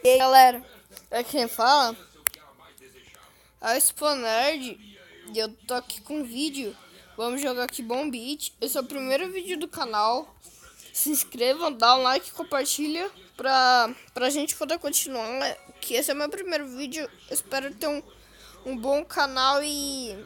E aí, galera, é quem fala a Exponerd e eu tô aqui com um vídeo. Vamos jogar aqui Bomb It. Esse é o primeiro vídeo do canal. Se inscrevam, dá um like e compartilha pra gente poder continuar. Que esse é o meu primeiro vídeo. Espero ter um bom canal e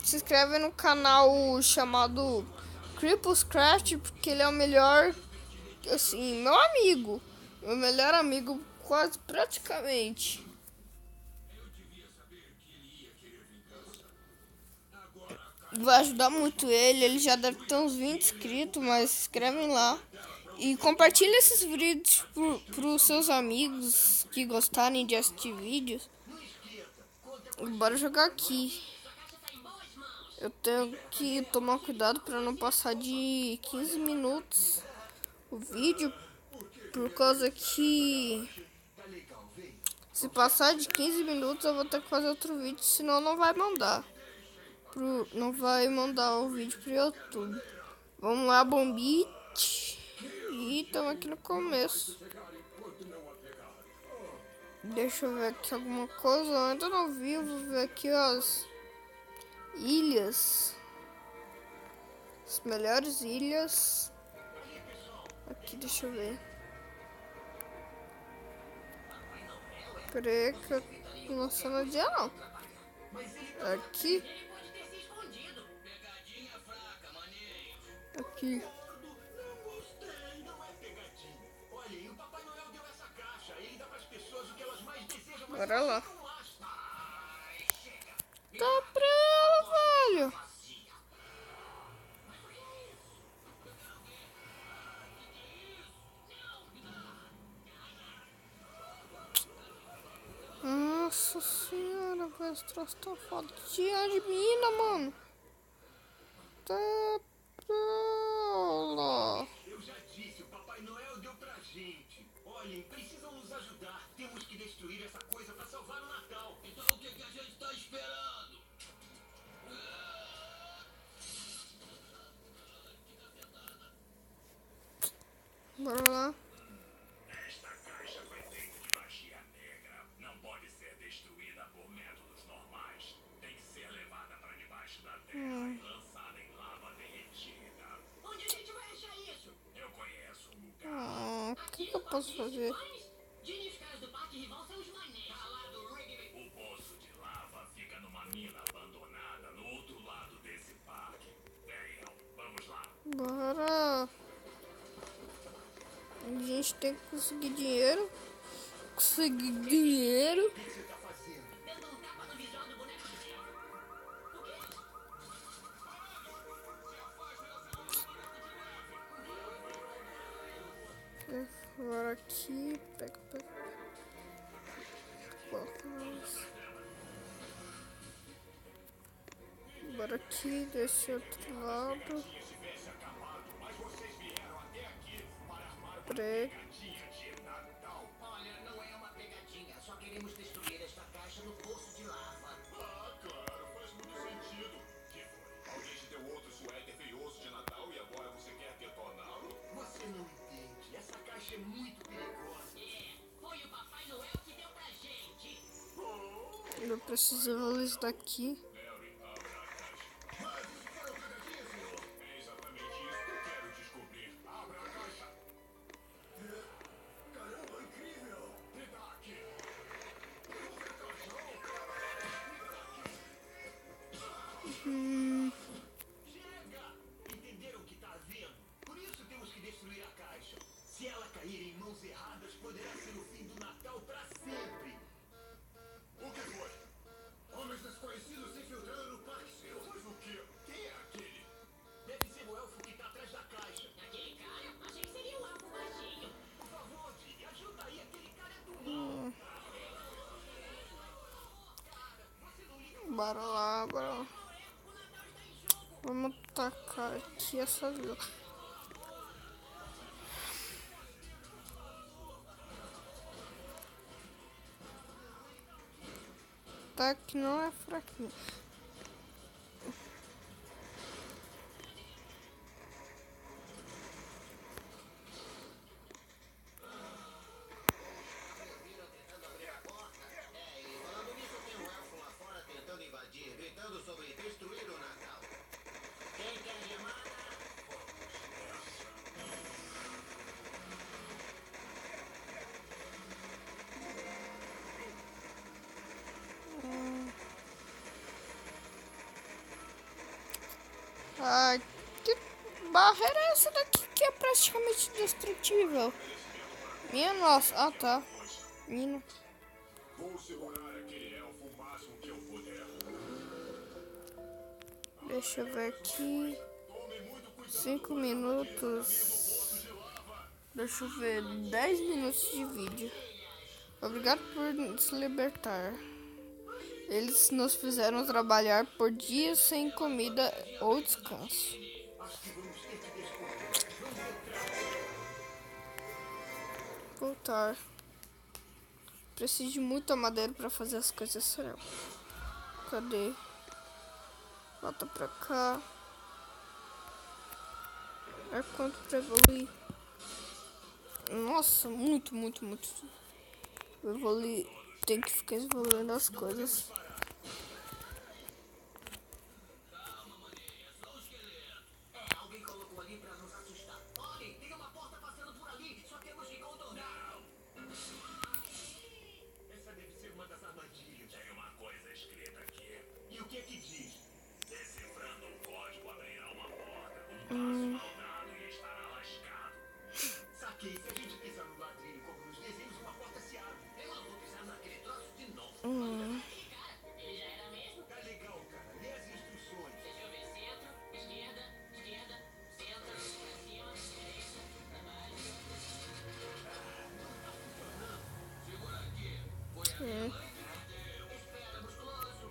se inscreve no canal chamado Cripples Craft, porque ele é o melhor, assim, meu melhor amigo, quase praticamente. Vai ajudar muito ele já deve ter uns 20 inscritos, mas se inscrevem lá. E compartilha esses vídeos pros seus amigos que gostarem de assistir vídeos. Bora jogar aqui. Eu tenho que tomar cuidado para não passar de 15 minutos o vídeo, por causa que se passar de 15 minutos eu vou ter que fazer outro vídeo, senão não vai mandar. Não vai mandar o vídeo pro YouTube. Vamos lá, Bombite. E estamos aqui no começo. Deixa eu ver aqui alguma coisa. Eu ainda não vi. Vou ver aqui as ilhas. As melhores ilhas. Aqui, deixa eu ver. Peraí que eu não sei no dia não. Aqui. Aqui. Bora lá. Tá pra ela, velho. Nossa senhora, velho. Esse troço tá foda de mina, mano. Tá pra lá. Eu já disse, o Papai Noel deu pra gente. Olhem, precisam nos ajudar. Temos que destruir essa coisa pra salvar o Natal. Então o que a gente tá esperando? Bora lá. Esta caixa foi feita de magia negra. Não pode ser destruída por métodos normais. Tem que ser levada pra debaixo da terra e lançada em lava derretida. Onde a gente vai achar isso? Eu conheço um lugar. O que eu posso fazer? Dizem os caras do parque rival são os maneiros. Calado, Rigby. O poço de lava fica numa mina abandonada no outro lado desse parque. Venham, vamos lá. Bora. A gente tem que conseguir dinheiro. Conseguir dinheiro. O que você tá fazendo? Eu dou um tapa no visual do boneco de gelo. O quê? Agora aqui. Pega. Bora aqui, desse outro lado. Preto. Olha, não é uma pegadinha. Só queremos destruir esta caixa no poço de lava. Ah, claro, faz muito sentido. Que foi? Alguém te deu outro suéter feioso de Natal e agora você quer detoná-lo? Você não entende. Essa caixa é muito perigosa. Foi o Papai Noel que deu pra gente. Eu preciso isso daqui. Mary, abra a caixa. É exatamente isso que eu quero descobrir. Abra a caixa. Caramba, incrível! Me dá aqui. Chega! Entenderam o que tá havendo? Por isso temos que destruir a caixa. Se ela cair em mãos erradas, poderá ser o fim do Natal pra sempre. O que foi? Homens desconhecidos se infiltrando no parque, senhor. Mas o quê? Quem é aquele? Deve ser o elfo que tá atrás da caixa. Aquele cara? Achei que seria o elfo baixinho. Por favor, Jimmy, ajuda aí. Aquele cara é do mal. Bora lá. Vamos tacar aqui essa vila. Tá que não é fraquinho. barreira é essa daqui que é praticamente indestrutível. Minha nossa. Ah, tá. Menino. Vou segurar aquele elfo o máximo que eu puder. Deixa eu ver aqui. Tome muito cuidado. 5 minutos. Deixa eu ver. 10 minutos de vídeo. Obrigado por se libertar. Eles nos fizeram trabalhar por dias sem comida ou descanso. Voltar. Preciso de muita madeira para fazer as coisas certas. Cadê? Volta pra cá. É quanto pra evoluir? Nossa, muito. Evoluir. Tem que ficar evoluindo as coisas. Alguém colocou ali pra nos assustar. Olhem, tem uma porta passando por ali. Só temos que contornar. Essa deve ser uma das armadilhas. Tem uma coisa escrita aqui. E o que é que diz? Decifrando o código abrirá uma porta. Um passo maldado e estará lascado. Saquei, se a gente pisar no ladrilho como nos desenhos, uma porta se abre. Eu não vou pisar naquele troço de novo. Ele já era mesmo? Tá legal, cara. Lê as instruções. Deixa eu ver, centro, esquerda, centro, cima, direita, pra baixo. Segura aqui. Foi a minha mãe que me deu. Espera, musculoso.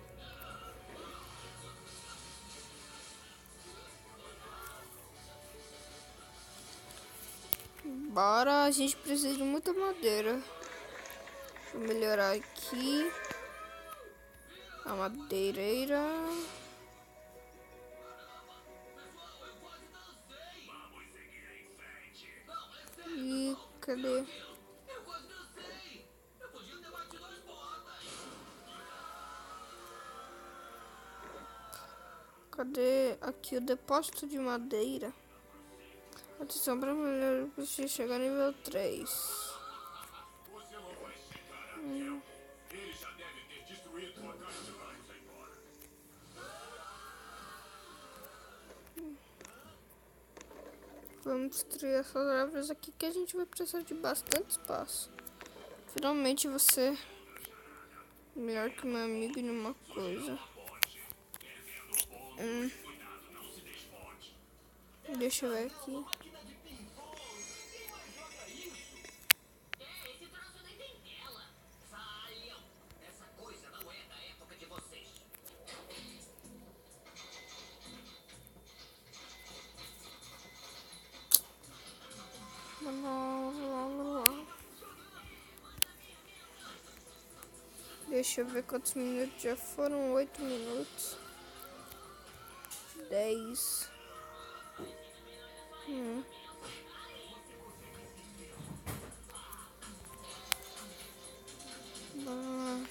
Bora, a gente precisa de muita madeira. Vou melhorar aqui. A madeireira. E cadê? Eu quase dancei. Eu podia ter batido as botas. Cadê aqui o depósito de madeira? Atenção para melhorar, preciso chegar a nível 3. Você não vai chegar a tempo. Ele já deve ter destruído uma casa de vamos embora. Vamos destruir essas árvores aqui que a gente vai precisar de bastante espaço. Finalmente você é melhor que meu amigo em uma coisa. Deixa eu ver aqui. Esse troço nem tem tela. Saiam. Essa coisa não é da época de vocês. Deixa eu ver quantos minutos já foram. 8 minutos. 10. Vamos lá.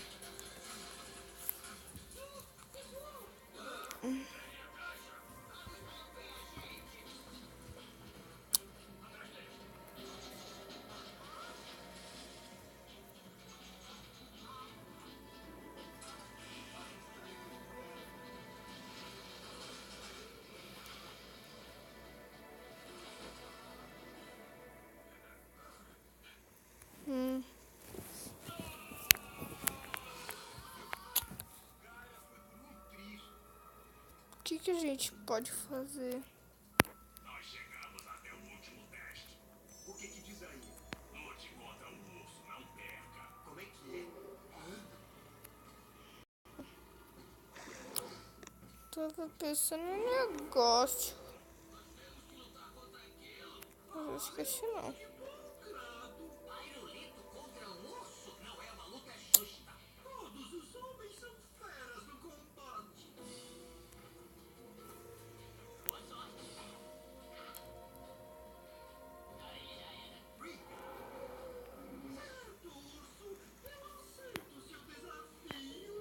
O que a gente pode fazer? Nós chegamos até o último teste. O que que diz aí? Lute contra o urso, não perca. Como é que é? Tava pensando no negócio. Mas eu esqueci não. Pirulito contra um urso não é uma luta justa. Todos os homens são feras no combate. Boa sorte. Aí já era. Certo, urso. Eu aceito seu desafio.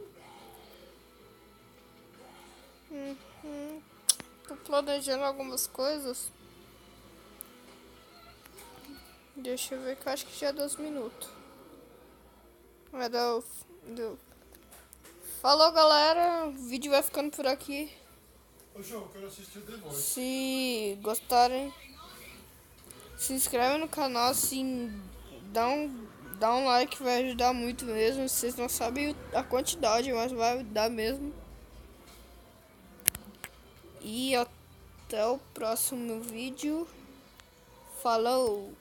Tô planejando algumas coisas. Deixa eu ver que eu acho que já deu os minutos. Vai dar deu. Falou, galera. O vídeo vai ficando por aqui. Ô, João, eu quero assistir The Voice. Se gostarem, se inscreve no canal, assim, dá um like, vai ajudar muito mesmo. Vocês não sabem a quantidade, mas vai dar mesmo. E até o próximo vídeo. Falou!